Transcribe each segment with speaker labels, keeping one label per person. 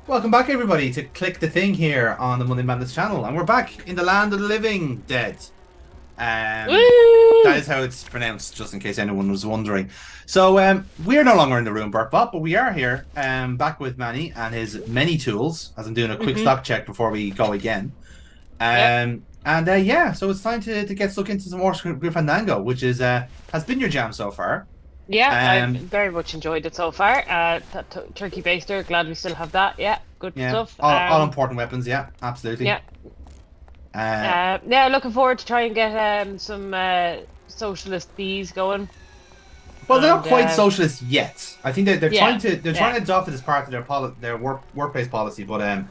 Speaker 1: Welcome back, everybody, to Click the Thing here on the Monday Madness channel. And we're back in the land of the living dead. That
Speaker 2: Woo!
Speaker 1: is how it's pronounced, just in case anyone was wondering. So, we're no longer in the room, Burpbot, but we are here, back with Manny and his many tools, as I'm doing a quick
Speaker 2: Mm-hmm.
Speaker 1: stock check before we go again.
Speaker 2: Yep.
Speaker 1: Yeah, so it's time to get stuck into some more Fandango, which has been your jam so far.
Speaker 2: Yeah, I've
Speaker 1: Um,
Speaker 2: very much enjoyed it so far. That turkey baster, glad we still have that. Yeah, good
Speaker 1: yeah,
Speaker 2: stuff.
Speaker 1: all important weapons, yeah, absolutely.
Speaker 2: Yeah.
Speaker 1: Uh,
Speaker 2: Yeah, looking forward to try and get some socialist bees going.
Speaker 1: Well, they're not
Speaker 2: And
Speaker 1: quite socialist yet. I think they're trying
Speaker 2: yeah,
Speaker 1: to
Speaker 2: yeah.
Speaker 1: adopt it as part of their workplace policy, but they're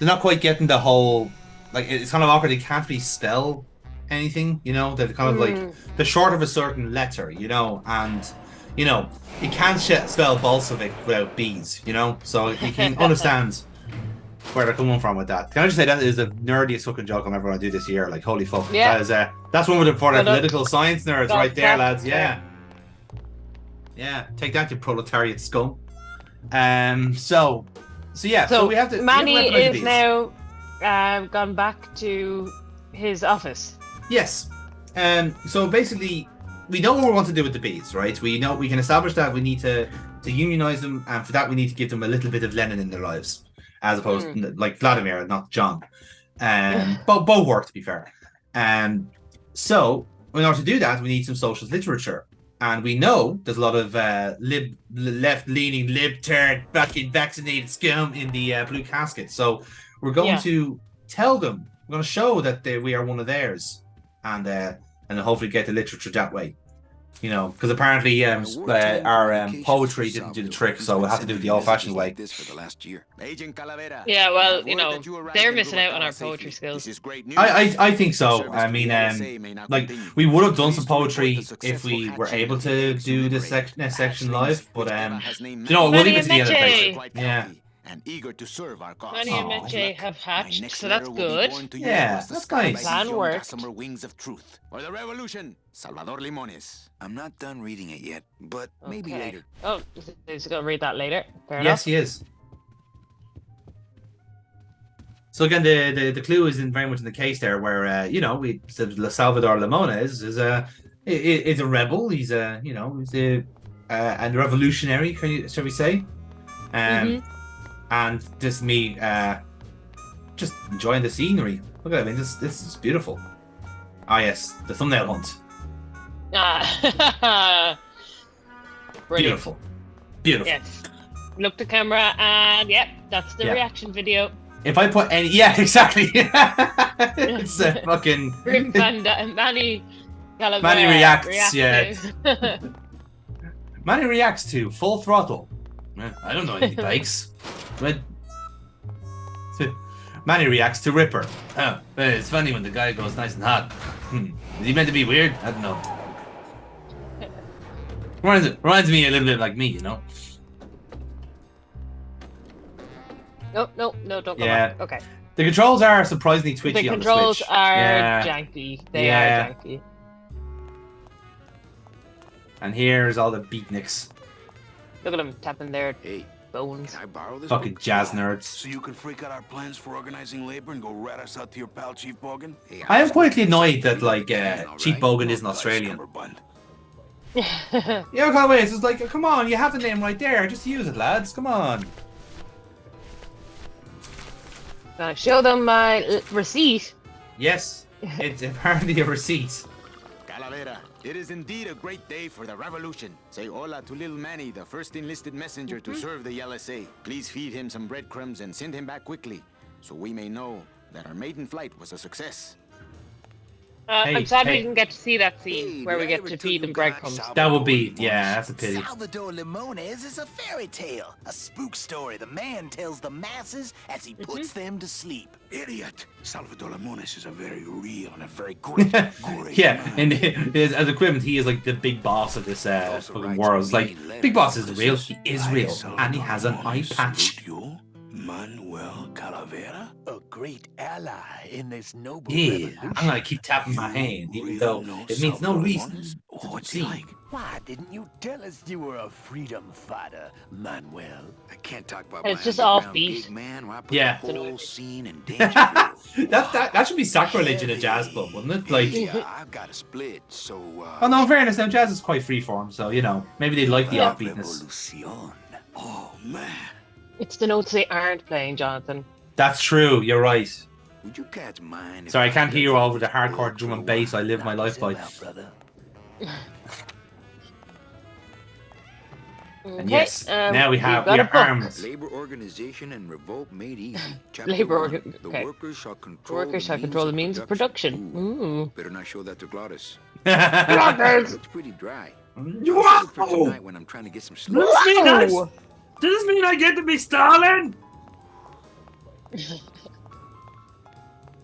Speaker 1: not quite getting the whole like it's kind of awkward. They can't really spell anything, you know. They're kind of like
Speaker 2: Mm.
Speaker 1: they're short of a certain letter, you know, and you know you can't spell Bolshevik without B's, you know. So you can understand where they're coming from with that. Can I just say that is the nerdiest fucking joke I'm ever going to do this year? Like, holy fuck,
Speaker 2: Yeah,
Speaker 1: that's one for the
Speaker 2: well done.
Speaker 1: political science nerds
Speaker 2: Golf
Speaker 1: right there,
Speaker 2: clap.
Speaker 1: lads.
Speaker 2: Yeah.
Speaker 1: Yeah. Yeah, take that, you proletariat scum. So, so
Speaker 2: So
Speaker 1: we have to
Speaker 2: Manny
Speaker 1: weaponize the
Speaker 2: is
Speaker 1: bees.
Speaker 2: now gone back to his office.
Speaker 1: Yes. So basically, we know what we want to do with the bees, right? We know we can establish that we need to unionize them, and for that we need to give them a little bit of Lenin in their lives, as opposed
Speaker 2: Mm.
Speaker 1: like Vladimir, not John. Both work to be fair. So in order to do that, we need some socialist literature. And we know there's a lot of left-leaning, libtard, fucking vaccinated scum in the blue casket. So we're going
Speaker 2: Yeah.
Speaker 1: to tell them, we're going to show that we are one of theirs, and hopefully get the literature that way. You know, because apparently our poetry didn't do the trick, so we'll have to do it the old-fashioned way.
Speaker 2: Yeah, well, they're missing out on our poetry skills.
Speaker 1: I think so. I mean, like we would have done some poetry if we were able to do this next section live, but you know, we'll leave
Speaker 2: Manny
Speaker 1: it
Speaker 2: and
Speaker 1: to the end of the page.
Speaker 2: Meche!
Speaker 1: Yeah.
Speaker 3: And eager to serve our cause.
Speaker 2: Manny and
Speaker 1: Oh,
Speaker 2: Meche have
Speaker 3: My
Speaker 2: hatched,
Speaker 3: next
Speaker 2: so that's
Speaker 3: letter will be
Speaker 2: good.
Speaker 3: born to
Speaker 1: yeah,
Speaker 3: you as the
Speaker 1: that's
Speaker 3: sky
Speaker 1: nice.
Speaker 3: by
Speaker 2: Plan
Speaker 3: young
Speaker 2: worked.
Speaker 3: gossamer wings of truth. For the revolution, Salvador Limones. I'm not done reading it yet, but maybe
Speaker 2: Okay.
Speaker 3: later.
Speaker 2: Oh, he's going to read that later. Fair
Speaker 1: Yes,
Speaker 2: enough.
Speaker 1: he is. So again, the clue is in very much in the case there, where you know we said Salvador Limones is a rebel. He's a and revolutionary, shall we say? Um, and this me just enjoying the scenery. Look at it, I mean, this is beautiful. Ah, yes, the thumbnail hunt.
Speaker 2: Ah. Brilliant.
Speaker 1: Beautiful, beautiful.
Speaker 2: Yes. Look to camera, and yep, that's the
Speaker 1: Yeah.
Speaker 2: reaction video.
Speaker 1: If I put any, yeah, exactly. It's a fucking
Speaker 2: Grim Panda, Manny Calavera
Speaker 1: Manny reacts, yeah.
Speaker 2: to-
Speaker 1: Manny reacts to Full Throttle. I don't know any bikes. But Manny reacts to Ripper. Oh, it's funny when the guy goes nice and hot. Is he meant to be weird? I don't know. Reminds me a little bit like me, you know?
Speaker 2: No, don't go
Speaker 1: Yeah.
Speaker 2: back. Okay.
Speaker 1: The controls are surprisingly twitchy
Speaker 2: The
Speaker 1: on the
Speaker 2: controls
Speaker 1: Switch.
Speaker 2: are
Speaker 1: Yeah.
Speaker 2: janky. They
Speaker 1: Yeah.
Speaker 2: are janky.
Speaker 1: And here's all the beatniks.
Speaker 2: Look at them tapping their
Speaker 3: Hey,
Speaker 2: bones.
Speaker 3: can I borrow this
Speaker 1: Fucking
Speaker 3: book?
Speaker 1: jazz nerds.
Speaker 3: So you can freak out our plans for organizing labor and go rat us out to your pal Chief Bogan? Hey,
Speaker 1: I am
Speaker 3: was
Speaker 1: quietly
Speaker 3: looking for
Speaker 1: annoyed that,
Speaker 3: something
Speaker 1: like,
Speaker 3: to do, all
Speaker 1: Chief
Speaker 3: right?
Speaker 1: Bogan isn't
Speaker 3: Oh,
Speaker 1: Australian.
Speaker 3: Cumberbund.
Speaker 1: Yeah, can't wait. It's like, come on, you have the name right there. Just use it, lads. Come on.
Speaker 2: Gonna show them my receipt.
Speaker 1: Yes, it's apparently a receipt.
Speaker 3: Calavera, it is indeed a great day for the revolution. Say hola to little Manny, the first enlisted messenger to serve the LSA. Please feed him some breadcrumbs and send him back quickly, so we may know that our maiden flight was a success.
Speaker 1: Hey,
Speaker 2: I'm sad
Speaker 1: hey.
Speaker 2: we didn't get to see that scene
Speaker 3: Hey,
Speaker 2: where we
Speaker 3: did I
Speaker 2: get
Speaker 3: ever
Speaker 2: to
Speaker 3: tell
Speaker 2: feed
Speaker 3: you
Speaker 2: them
Speaker 3: guys
Speaker 2: breadcrumbs.
Speaker 1: That would be, yeah, that's a pity.
Speaker 4: Salvador Limones is a fairy tale, a spook story the man tells the masses as he puts them to sleep.
Speaker 3: Idiot! Salvador Limones is a very real and a very great, great
Speaker 1: Yeah,
Speaker 3: man.
Speaker 1: and as equivalent, he is like the big boss of this
Speaker 3: Also
Speaker 1: fucking
Speaker 3: writes
Speaker 1: world. It's
Speaker 3: a
Speaker 1: like,
Speaker 3: mean letter
Speaker 1: big boss is
Speaker 3: that
Speaker 1: real,
Speaker 3: says,
Speaker 1: he is
Speaker 3: "I,
Speaker 1: real,
Speaker 3: Salvador
Speaker 1: and he has an eye
Speaker 3: Limones,
Speaker 1: patch.
Speaker 3: salute you, Manuel Calavera.
Speaker 4: A great ally in this noble
Speaker 1: Yeah,
Speaker 4: revolution.
Speaker 1: I'm gonna keep tapping my hand, even though it means no reason to
Speaker 3: What's he
Speaker 1: see.
Speaker 3: like?
Speaker 4: Why didn't you tell us you were a freedom fighter, Manuel?
Speaker 5: I can't talk about
Speaker 2: It's
Speaker 5: my
Speaker 2: just
Speaker 5: underground
Speaker 2: offbeat.
Speaker 5: gig, man, where I put
Speaker 1: Yeah.
Speaker 5: the whole scene in danger.
Speaker 1: That should be sacrilege in a jazz club, wouldn't it? Like,
Speaker 5: Yeah, I've got a split, so
Speaker 1: oh no, in fairness, now jazz is quite freeform, so you know maybe they like the
Speaker 4: La
Speaker 1: offbeatness.
Speaker 4: Revolucion. Oh man.
Speaker 2: It's the notes they aren't playing, Jonathan.
Speaker 1: That's true. You're right.
Speaker 5: would you cats mind? if
Speaker 1: Sorry, I can't
Speaker 5: let
Speaker 1: hear
Speaker 5: you
Speaker 1: over the
Speaker 5: just work
Speaker 1: hardcore
Speaker 5: for
Speaker 1: drum
Speaker 5: a
Speaker 1: and bass
Speaker 5: while?
Speaker 1: I live my life by.
Speaker 4: Knock yourself out, brother.
Speaker 1: And yes, now we are
Speaker 2: got a book.
Speaker 1: armed.
Speaker 5: Labor organization and revolt made easy. Chapter
Speaker 2: Labor
Speaker 5: 1,
Speaker 2: organ-
Speaker 5: The
Speaker 2: okay.
Speaker 5: workers shall
Speaker 2: The
Speaker 5: control
Speaker 2: workers shall control the means of production. Ooh.
Speaker 5: Better not show that to Glottis.
Speaker 2: Glottis!
Speaker 5: Looks pretty dry.
Speaker 1: Wow!
Speaker 5: Look for tonight when I'm trying to get some sleep.
Speaker 1: Does
Speaker 2: Wow!
Speaker 1: this mean I get to be Stalin?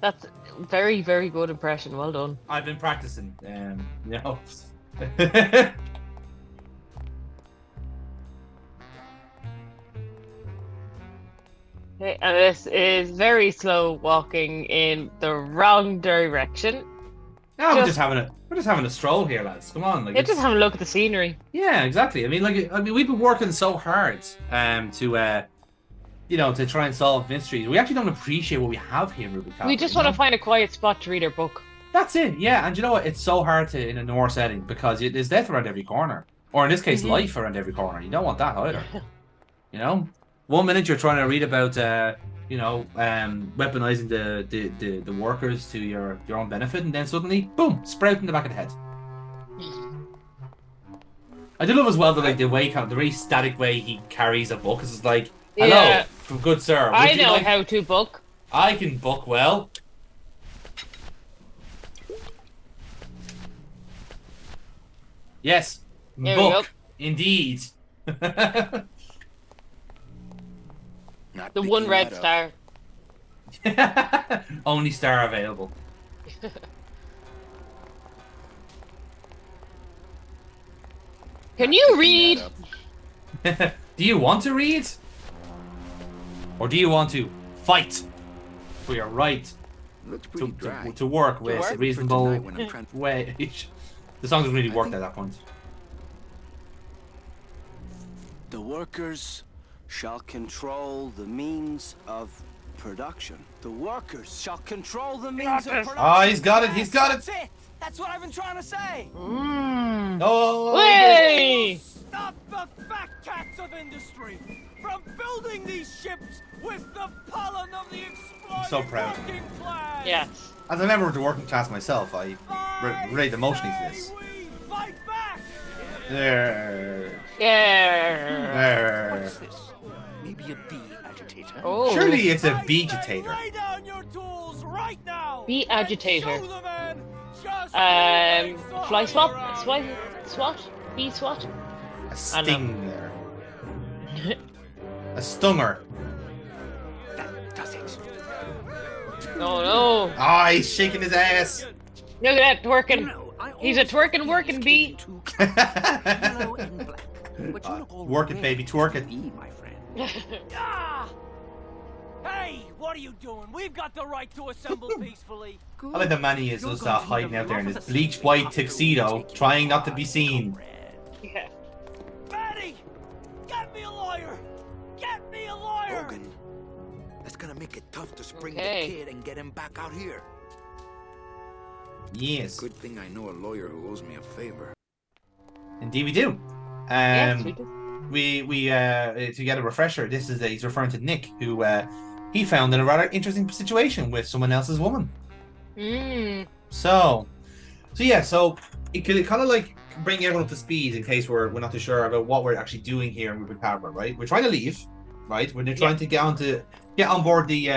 Speaker 2: That's very, very good impression. Well done.
Speaker 1: I've been practicing. You know.
Speaker 2: Okay, and this is very slow walking in the wrong direction.
Speaker 1: No, we're
Speaker 2: Just-
Speaker 1: just having a stroll here, lads. Come on, like
Speaker 2: Yeah,
Speaker 1: it's-
Speaker 2: just have a look at the scenery.
Speaker 1: yeah, exactly. I mean, we've been working so hard, to you know, to try and solve mysteries. We actually don't appreciate what we have here, Ruby.
Speaker 2: We just want to find a quiet spot to read our book.
Speaker 1: That's it, yeah. And you know what? It's so hard to in a noir setting because there's death around every corner, or in this case, life around every corner. You don't want that either. You know, 1 minute you're trying to read about, you know, weaponizing the workers to your own benefit, and then suddenly, boom, sprout in the back of the head. I do love as well the very static way he carries a book. 'Cause it's like, hello,
Speaker 2: Yeah.
Speaker 1: good sir.
Speaker 2: I
Speaker 1: would you
Speaker 2: know
Speaker 1: like-
Speaker 2: how to book.
Speaker 1: I can book well. Yes,
Speaker 2: There we
Speaker 1: book indeed.
Speaker 5: Not
Speaker 2: The
Speaker 5: picking
Speaker 2: one red
Speaker 5: that up.
Speaker 2: star.
Speaker 1: Only star available.
Speaker 2: Can you read?
Speaker 5: That up.
Speaker 1: Do you want to read? Or do you want to fight for your right
Speaker 5: Looks pretty dry.
Speaker 1: to work with
Speaker 2: work?
Speaker 1: a
Speaker 5: For
Speaker 1: reasonable
Speaker 5: tonight when I'm trying to-
Speaker 1: wage? The song doesn't really work at that point.
Speaker 6: The workers shall control the means of production. The workers shall control the means of production.
Speaker 1: Oh, he's got it, he's got it.
Speaker 6: That's it. That's what I've been trying to say.
Speaker 1: Oh,
Speaker 2: Way!
Speaker 6: Stop the fat cats of industry from building these ships with the pollen of the exploited
Speaker 1: so proud.
Speaker 6: working class.
Speaker 2: Yes.
Speaker 1: as a member of the working class myself, I relate emotionally to this.
Speaker 6: We fight back.
Speaker 1: There.
Speaker 2: Yeah.
Speaker 1: There.
Speaker 4: What's this? Maybe a bee agitator?
Speaker 2: Oh.
Speaker 1: Surely it's a
Speaker 6: I say
Speaker 1: vegetator.
Speaker 6: Lay down your tools right now.
Speaker 2: Bee
Speaker 6: and
Speaker 2: agitator.
Speaker 6: show the man just who makes the
Speaker 2: Fly
Speaker 6: high
Speaker 2: swap?
Speaker 6: ground.
Speaker 2: SWAT? Bee SWAT?
Speaker 1: A
Speaker 2: I know.
Speaker 1: stinger. A stunger.
Speaker 4: That does it.
Speaker 2: Oh no.
Speaker 1: Ah, he's shaking his ass.
Speaker 2: Look at that twerking.
Speaker 4: No, I
Speaker 2: He's a
Speaker 4: always
Speaker 2: twerking
Speaker 4: thought
Speaker 2: working
Speaker 4: these
Speaker 2: bee.
Speaker 4: came too close. Yellow and black. But you look all
Speaker 1: Work it,
Speaker 4: red
Speaker 1: baby,
Speaker 4: as
Speaker 1: twerk
Speaker 4: a
Speaker 1: it.
Speaker 4: bee, my friend.
Speaker 6: Ah! Hey, what are you doing? We've got the right to assemble peacefully.
Speaker 1: I like that Manny is just hiding out there in his bleach white tuxedo, trying not to be seen.
Speaker 2: Yeah.
Speaker 6: Manny, get me a lawyer. Get me a lawyer.
Speaker 5: Logan, that's gonna make it tough to spring
Speaker 2: Okay.
Speaker 5: the kid and get him back out here.
Speaker 1: Yes,
Speaker 5: Good thing I know a lawyer who owes me a favor.
Speaker 1: indeed we do.
Speaker 2: Yes, we do.
Speaker 1: we to get a refresher, he's referring to Nick, who he found in a rather interesting situation with someone else's woman. So yeah, so it could kind of like bring everyone up to speed in case we're not too sure about what we're actually doing here in Ruby Harbor, right? We're trying to leave, right? We're trying to get on board the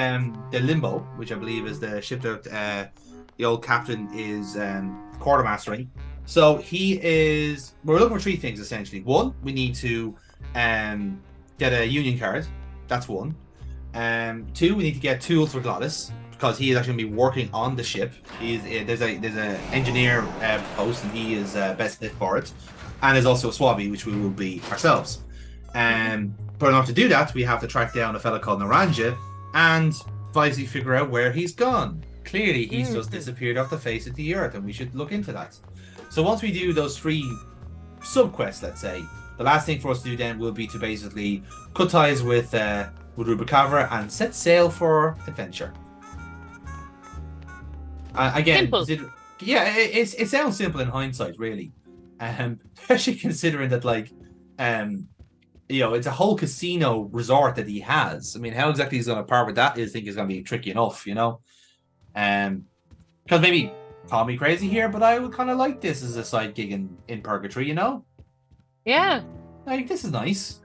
Speaker 1: Limbo, which I believe is the ship that the old captain is quartermastering. So we're looking for three things essentially. One, we need to get a union card. That's one. Two, we need to get tools for Glottis because he is actually going to be working on the ship. There's a engineer post and he is best fit for it. And there's also a swabby, which we will be ourselves. But in order to do that, we have to track down a fella called Naranja and wisely figure out where he's gone. Clearly, he's just disappeared off the face of the earth, and we should look into that. So once we do those three sub-quest, let's say. The last thing for us to do then will be to basically cut ties with Rubicavra and set sail for adventure. Again,
Speaker 2: Simple.
Speaker 1: it sounds simple in hindsight, really. Especially considering that, like, it's a whole casino resort that he has. I mean, how exactly he's going to part with that I think is going to be tricky enough, Because maybe call me crazy here, but I would kind of like this as a side gig in Purgatory,
Speaker 2: Yeah.
Speaker 1: Like, this is nice,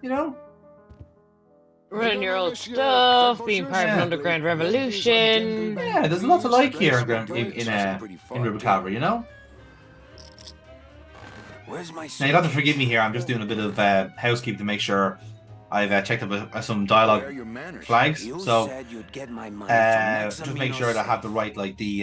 Speaker 2: Running your old stuff, being part of an underground revolution.
Speaker 1: Yeah, there's a lot to like here in Rubicavra,
Speaker 6: Where's my
Speaker 1: Now, you'll have to forgive me here. I'm just doing a bit of housekeeping to make sure I've checked up some dialogue
Speaker 5: Where are your manners?
Speaker 1: flags.
Speaker 6: You
Speaker 1: So,
Speaker 6: said you'd get my money from
Speaker 1: just make sure that I have the right, like, the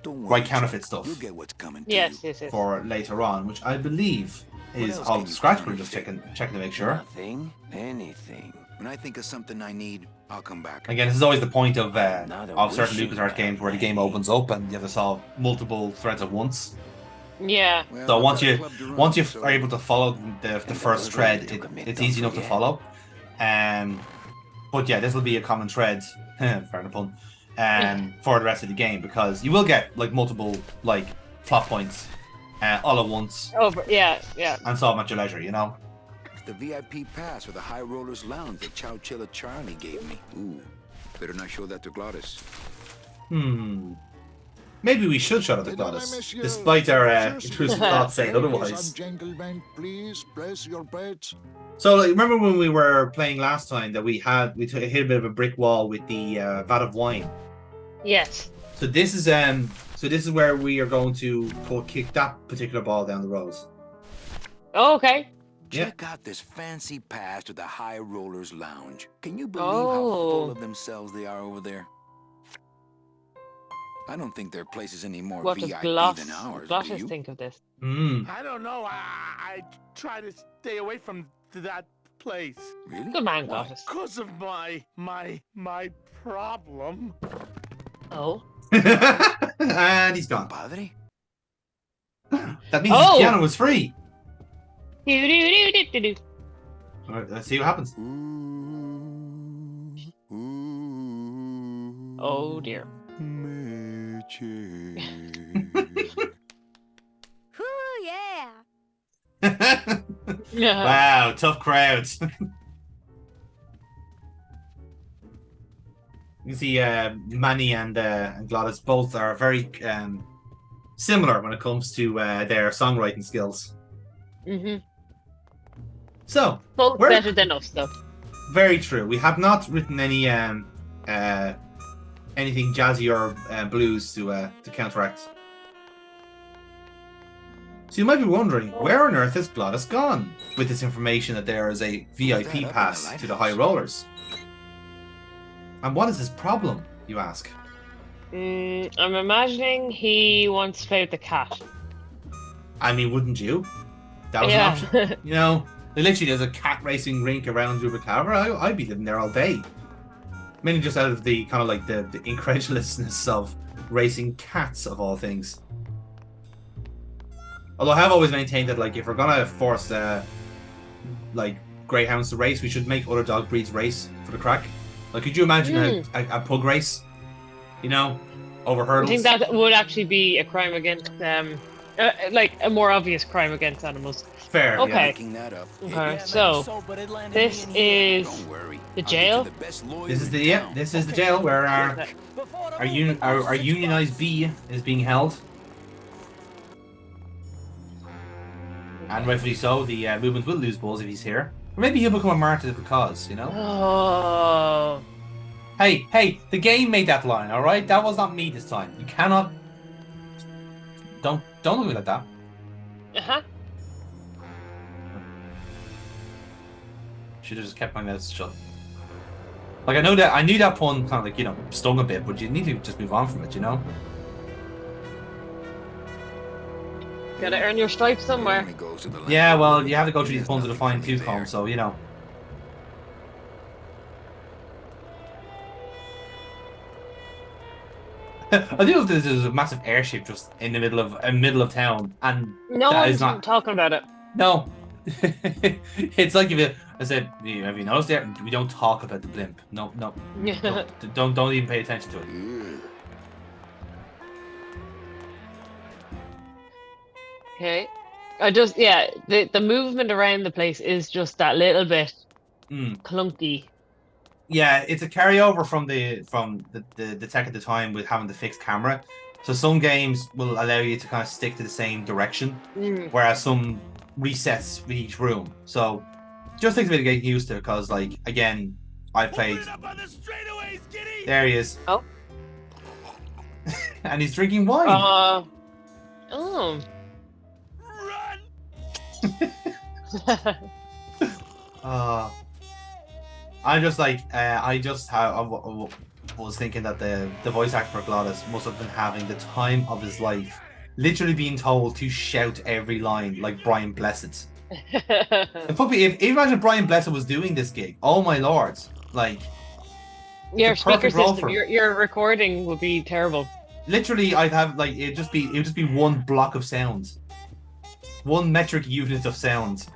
Speaker 5: Don't worry,
Speaker 1: right counterfeit
Speaker 5: Chuck.
Speaker 1: stuff
Speaker 5: You'll get what's coming to
Speaker 2: Yes,
Speaker 5: you.
Speaker 2: yes, yes.
Speaker 1: for later on, which I believe is
Speaker 5: else
Speaker 1: all
Speaker 5: can you
Speaker 1: scratch, but I'm
Speaker 5: counterfeit?
Speaker 1: just checking to make sure.
Speaker 6: Nothing, anything.
Speaker 5: When I think of something I need, I'll come back.
Speaker 1: Again, this is always the point of
Speaker 6: Another
Speaker 1: certain
Speaker 6: wishing
Speaker 1: LucasArts games where the game
Speaker 6: Manny.
Speaker 1: opens up and you have to solve multiple threads at once.
Speaker 2: Yeah.
Speaker 5: Well,
Speaker 1: So
Speaker 5: I've
Speaker 1: once
Speaker 5: got a
Speaker 1: you
Speaker 5: club to run,
Speaker 1: once you
Speaker 5: so-
Speaker 1: are able to follow the first thread, it's easy enough to follow. But yeah, this will be a common thread, fair pun, for the rest of the game because you will get like multiple like plot points all at once
Speaker 2: Yeah.
Speaker 1: and solve them at your leisure.
Speaker 5: It's the VIP pass for the High Rollers Lounge that Chow Chilla Charlie gave me. Ooh, better not show that to Glottis.
Speaker 1: Maybe we should shut up the Glottis, despite our intrusive thoughts saying otherwise.
Speaker 7: Gentlemen, please place your bets.
Speaker 1: So like, remember when we were playing last time that we hit a bit of a brick wall with the vat of wine.
Speaker 2: Yes.
Speaker 1: So this is where we are going to go kick that particular ball down the road.
Speaker 2: Oh, okay.
Speaker 1: Yeah.
Speaker 5: Check out this fancy pass to the High Rollers Lounge. Can you believe how
Speaker 2: Oh.
Speaker 5: full of themselves they are over there? I don't think their place is any more
Speaker 2: What does
Speaker 5: VIP than ours, do
Speaker 2: Glottis
Speaker 5: you?
Speaker 2: think of this?
Speaker 8: I don't know. I try to stay away from that place
Speaker 5: Really?
Speaker 2: Good man,
Speaker 5: Why?
Speaker 2: Glottis.
Speaker 8: because of my problem.
Speaker 2: Oh.
Speaker 1: And he's gone.
Speaker 5: Padre?
Speaker 1: That means
Speaker 2: Oh.
Speaker 1: the piano was free.
Speaker 2: Do-do-do-do-do-do.
Speaker 1: All right, let's see what happens.
Speaker 2: Oh dear.
Speaker 9: Whew, yeah.
Speaker 1: Wow, tough crowds. You can see Manny and Glottis both are very similar when it comes to their songwriting skills.
Speaker 2: Mm-hmm.
Speaker 1: So,
Speaker 2: Both
Speaker 1: Where-
Speaker 2: better than us, though.
Speaker 1: very true. We have not written any anything jazzy or blues to counteract. So you might be wondering, where on earth is Glottis gone with this information that there is a VIP pass to the High Rollers? And what is his problem, you ask?
Speaker 2: I'm imagining he wants to play with the cat.
Speaker 1: I mean, wouldn't you? That was an option. Literally there's a cat racing rink around Rubicavra. I'd be living there all day. Mainly just out of the kind of like the incredulousness of racing cats of all things. Although I have always maintained that like if we're gonna force like greyhounds to race, we should make other dog breeds race for the crack. Like, could you imagine a pug race? Over
Speaker 2: I
Speaker 1: hurdles.
Speaker 2: think that would actually be a crime against, like a more obvious crime against animals.
Speaker 1: Fair.
Speaker 2: Okay.
Speaker 5: Making that up.
Speaker 2: Okay, so this is
Speaker 5: Don't worry.
Speaker 2: the
Speaker 5: I'll get you
Speaker 2: jail.
Speaker 5: the best lawyer
Speaker 1: This is
Speaker 5: in
Speaker 1: the
Speaker 5: town.
Speaker 1: this is the jail where our unionized bee is being held. And rightfully so, the movement will lose balls if he's here. Or maybe he'll become a martyr to the cause,
Speaker 2: Oh.
Speaker 1: Hey, the game made that line, alright? That was not me this time. You cannot... Don't look at me like that.
Speaker 2: Uh-huh.
Speaker 1: Should have just kept my mouth shut. Like, I knew that pun kind of like, stung a bit, but you need to just move on from it,
Speaker 2: Gotta earn your stripes somewhere.
Speaker 5: Only goes to the
Speaker 1: Yeah,
Speaker 5: land.
Speaker 1: well, you have to go through these puns with a
Speaker 5: There's
Speaker 1: fine
Speaker 5: nothing
Speaker 1: tooth
Speaker 5: for me
Speaker 1: comb, so, I think there's a massive airship just in the middle of town, and
Speaker 2: No
Speaker 1: that
Speaker 2: one's
Speaker 1: is not.
Speaker 2: talking about it.
Speaker 1: No. It's like if you, I said, have you noticed there? We don't talk about the blimp. No, no. Don't even pay attention to it.
Speaker 2: Okay. The movement around the place is just that little bit clunky.
Speaker 1: Yeah, it's a carryover from the tech at the time with having the fixed camera. So some games will allow you to kind of stick to the same direction, whereas some resets for each room. So just takes a bit of getting used to, because like again, I played. There he is.
Speaker 2: Oh.
Speaker 1: And he's drinking wine.
Speaker 2: Oh.
Speaker 1: I'm just like I was thinking that the voice actor for Glottis must have been having the time of his life, literally being told to shout every line like Brian Blessed. If imagine Brian Blessed was doing this gig, oh my lords, like
Speaker 2: your speaker system, your recording would be terrible.
Speaker 1: Literally, I'd have like it would just be one block of sounds, one metric unit of sounds.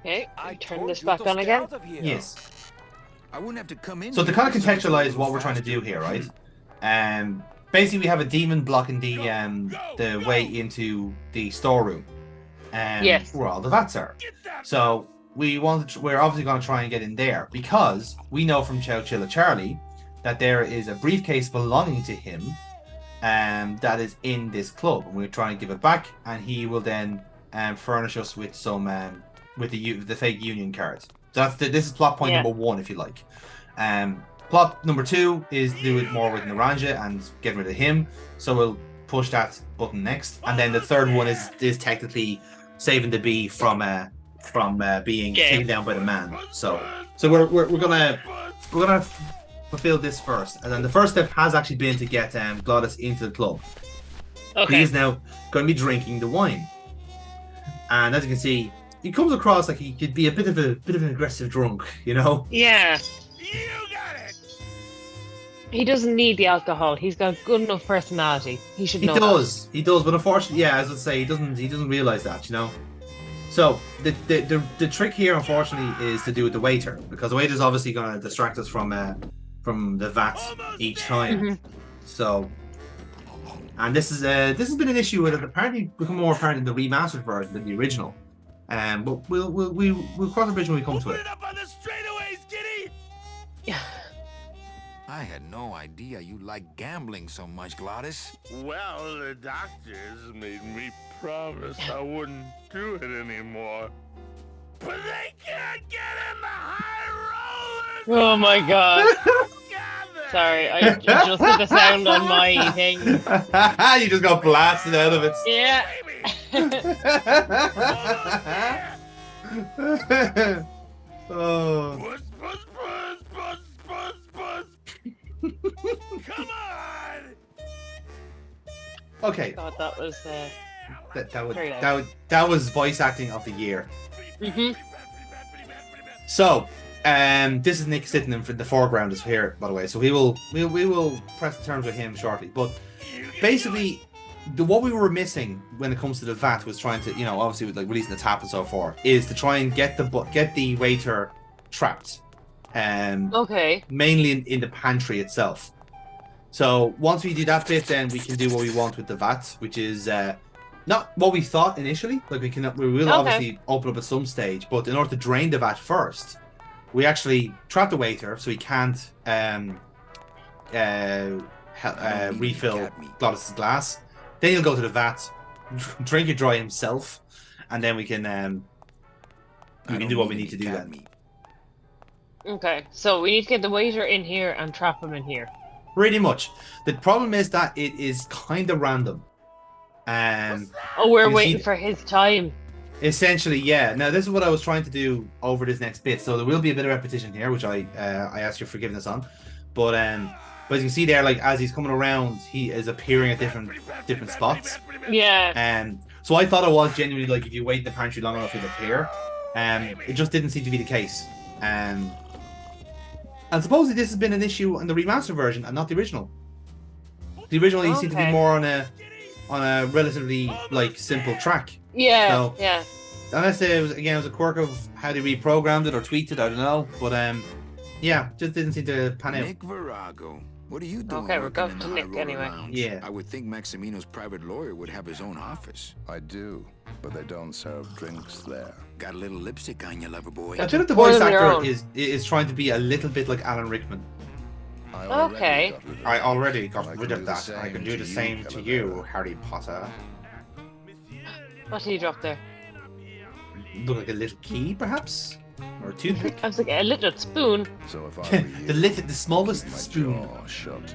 Speaker 2: Okay, I turn this back on again.
Speaker 1: Yes.
Speaker 5: I wouldn't have to come in.
Speaker 1: So to kind of contextualize what we're trying to do here, right? Basically we have a demon blocking the way into the storeroom.
Speaker 2: Yes.
Speaker 1: Where all the vats are. So we're obviously going to try and get in there because we know from Chowchilla Charlie that there is a briefcase belonging to him that is in this club, and we're trying to give it back, and he will then furnish us with some with the fake union cards. So this is plot point number 1, if you like. Plot number 2 is to do it more with Naranja and get rid of him. So we'll push that button next, and then the third one is technically saving the bee from being taken down by the man. So we're gonna fulfill this first, and then the first step has actually been to get Glottis into the club.
Speaker 2: Okay.
Speaker 1: He is now going to be drinking the wine, and as you can see, he comes across like he could be a bit of an aggressive drunk, you know?
Speaker 2: Yeah.
Speaker 8: You got it.
Speaker 2: He doesn't need the alcohol. He's got good enough personality. He should know.
Speaker 1: He does, but unfortunately, yeah, as I say, he doesn't realize that, you know. So the trick here, unfortunately, is to do with the waiter, because the waiter's obviously going to distract us from the vat each time.
Speaker 2: Mm-hmm.
Speaker 1: So, and this has been an issue with it. Apparently, become more apparent in the remastered version than the original. But we'll cross the bridge when we come to it.
Speaker 8: Up on the straightaways, Giddy.
Speaker 5: I had no idea you liked gambling so much, Glottis.
Speaker 8: Well, the doctors made me promise I wouldn't do it anymore. But they can't get in the high rollers!
Speaker 2: Oh my god. Sorry, I adjusted the sound on my thing.
Speaker 1: You just got blasted out of it.
Speaker 2: Yeah.
Speaker 1: Oh.
Speaker 8: Puss, puss, puss, puss, puss, puss. Come on!
Speaker 1: Okay.
Speaker 2: God, that was
Speaker 1: that was voice acting of the year.
Speaker 2: Mhm.
Speaker 1: So, this is Nick sitting in the foreground is here, by the way. So we will press the terms with him shortly. But basically, what we were missing when it comes to the vat was trying to, obviously with like releasing the tap and so forth, is to try and get the waiter trapped.
Speaker 2: Okay.
Speaker 1: Mainly in the pantry itself. So once we do that bit, then we can do what we want with the vat, which is not what we thought initially. Like we will obviously open up at some stage, but in order to drain the vat first, we actually trap the waiter so he can't refill Glottis' glass. Then he'll go to the vat, drink it dry himself, and then we can do what we need to do then.
Speaker 2: Okay, so we need to get the waiter in here and trap him in here.
Speaker 1: Pretty much. The problem is that it is kind of random.
Speaker 2: We're waiting for his time.
Speaker 1: Essentially, yeah. Now, this is what I was trying to do over this next bit. So there will be a bit of repetition here, which I ask your forgiveness on. But as you can see there, like as he's coming around, he is appearing at different spots.
Speaker 2: Yeah.
Speaker 1: So I thought it was genuinely like if you wait in the pantry long enough, he'll appear. It just didn't seem to be the case. And supposedly this has been an issue in the remaster version and not the original. The original he seemed to be more on a relatively like simple track.
Speaker 2: Yeah,
Speaker 1: so,
Speaker 2: yeah.
Speaker 1: Unless it was a quirk of how they reprogrammed it or tweaked it, I don't know. But yeah, just didn't seem to pan out.
Speaker 5: Nick Virago. What are you doing?
Speaker 2: Okay, we're
Speaker 5: working
Speaker 2: going
Speaker 5: in
Speaker 2: to
Speaker 5: the
Speaker 2: Nick
Speaker 5: High Roller
Speaker 2: anyway.
Speaker 5: Lounge?
Speaker 1: Yeah.
Speaker 5: I would think Maximino's private lawyer would have his own office.
Speaker 7: I do, but they don't serve drinks there.
Speaker 5: Got a little lipstick on you, lover boy.
Speaker 1: I feel like the
Speaker 2: More
Speaker 1: voice
Speaker 2: than your
Speaker 1: actor
Speaker 2: own.
Speaker 1: is trying to be a little bit like Alan Rickman.
Speaker 2: Okay.
Speaker 1: I already got
Speaker 7: I
Speaker 1: rid
Speaker 7: can
Speaker 1: of
Speaker 7: do the
Speaker 1: that. I can
Speaker 7: same
Speaker 1: do
Speaker 7: to
Speaker 1: the
Speaker 7: you,
Speaker 1: same to
Speaker 7: Calavera.
Speaker 1: you, Harry Potter.
Speaker 2: What did you drop there?
Speaker 1: Look like a little key, perhaps, or a toothpick.
Speaker 2: I was like, a little spoon.
Speaker 7: So if I were you,
Speaker 1: the smallest
Speaker 7: keep my
Speaker 1: spoon,
Speaker 7: jaw shut.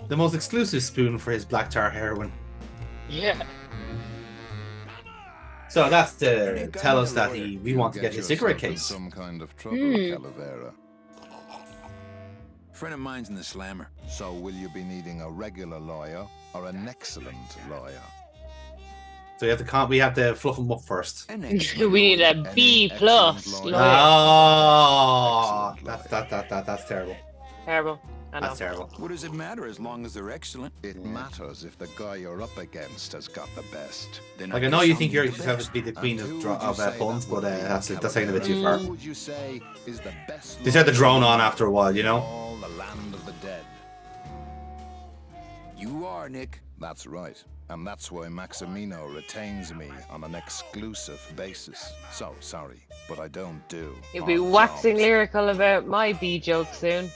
Speaker 1: the most exclusive spoon for his black tar heroin.
Speaker 2: Yeah.
Speaker 1: So that's to tell us that we want to get his cigarette
Speaker 7: yourself in
Speaker 1: case.
Speaker 7: Some kind of trouble, Calavera.
Speaker 5: Friend of mine's in the slammer.
Speaker 7: So will you be needing a regular lawyer or an excellent lawyer?
Speaker 1: So we have to fluff him up first.
Speaker 5: An
Speaker 2: We
Speaker 5: excellent
Speaker 2: need a
Speaker 5: lawyer.
Speaker 2: B
Speaker 7: excellent
Speaker 2: plus
Speaker 7: lawyer.
Speaker 2: lawyer.
Speaker 1: Oh,
Speaker 7: Excellent
Speaker 1: that's terrible.
Speaker 2: Terrible. I know.
Speaker 1: That's terrible.
Speaker 5: What does it matter as long as they're excellent?
Speaker 7: It matters if the guy you're up against has got the best.
Speaker 5: Then
Speaker 1: Like I know you think you're supposed to be the queen of puns, but that's taking a bit too far.
Speaker 7: Who would you say is the best?
Speaker 1: They set the
Speaker 7: lawyer
Speaker 1: drone on
Speaker 7: in
Speaker 1: after a while, you know.
Speaker 7: all the land of the dead.
Speaker 5: You are, Nick.
Speaker 7: That's right. And that's why Maximino retains me on an exclusive basis. So sorry, but I don't do.
Speaker 2: You'll be
Speaker 7: odd
Speaker 2: waxing
Speaker 7: jobs.
Speaker 2: lyrical about my B joke soon.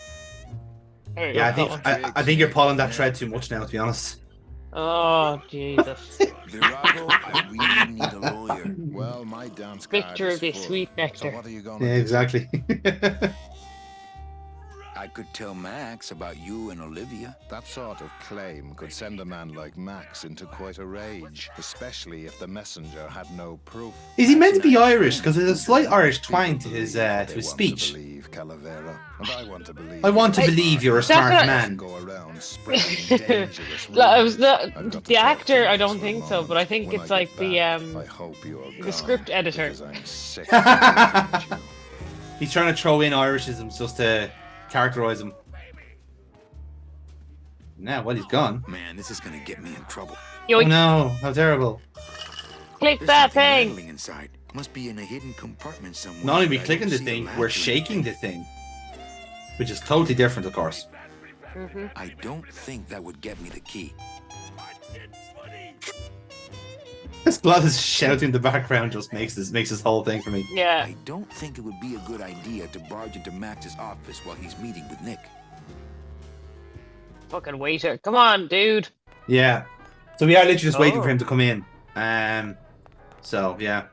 Speaker 2: There you
Speaker 1: Yeah,
Speaker 2: go.
Speaker 1: I think you're pulling that thread too much now, to be honest.
Speaker 2: Oh, Jesus.
Speaker 5: Virago, I really need a lawyer.
Speaker 7: Well, my dance card
Speaker 2: Victor
Speaker 7: is
Speaker 2: will be
Speaker 7: full.
Speaker 2: sweet
Speaker 7: So
Speaker 2: nectar.
Speaker 7: what are you gonna
Speaker 1: Yeah,
Speaker 7: do?
Speaker 1: exactly.
Speaker 5: I could tell Max about you and Olivia.
Speaker 7: That sort of claim could send a man like Max into quite a rage, especially if the messenger had no proof.
Speaker 1: Is he meant to be Irish? Because there's a slight Irish twang to
Speaker 7: People
Speaker 1: his
Speaker 7: believe what
Speaker 1: to
Speaker 7: they
Speaker 1: his
Speaker 7: want
Speaker 1: speech.
Speaker 7: To believe, Calavera, and I want to believe.
Speaker 1: I want to
Speaker 2: Hey,
Speaker 1: believe you're a
Speaker 2: that's
Speaker 1: smart
Speaker 2: what-
Speaker 1: man.
Speaker 7: Go around spreading dangerous
Speaker 2: No, I was
Speaker 7: rumors.
Speaker 2: not
Speaker 7: I've got to
Speaker 2: the
Speaker 7: talk
Speaker 2: actor.
Speaker 7: to
Speaker 2: I
Speaker 7: you
Speaker 2: don't
Speaker 7: for a
Speaker 2: think so, but I think
Speaker 7: moment.
Speaker 2: it's
Speaker 7: When I
Speaker 2: like
Speaker 7: get
Speaker 2: the
Speaker 7: back, I hope you are
Speaker 2: the
Speaker 7: gone,
Speaker 2: script editor.
Speaker 7: because I'm sick of looking at you.
Speaker 1: He's trying to throw in Irishisms just to characterize him. Now, while he's gone.
Speaker 5: Man, this is gonna get me in trouble.
Speaker 1: Oh
Speaker 2: Yoink.
Speaker 1: no, how terrible.
Speaker 2: Click
Speaker 5: There's
Speaker 2: that
Speaker 5: something
Speaker 2: thing.
Speaker 5: rattling inside. Must be in a hidden compartment somewhere.
Speaker 1: Not only are we
Speaker 5: but I
Speaker 1: clicking
Speaker 5: don't
Speaker 1: the
Speaker 5: see a
Speaker 1: thing,
Speaker 5: latch
Speaker 1: we're
Speaker 5: or
Speaker 1: shaking the
Speaker 5: anything.
Speaker 1: thing. Which is totally different, of course.
Speaker 5: I don't think that would get me the key.
Speaker 1: This blood is shouting in the background just makes this whole thing for me.
Speaker 2: Yeah.
Speaker 5: I don't think it would be a good idea to barge into Max's office while he's meeting with Nick.
Speaker 2: Fucking waiter. Come on, dude.
Speaker 1: Yeah. So we are literally just waiting
Speaker 2: Oh.
Speaker 1: for him to come in. So yeah.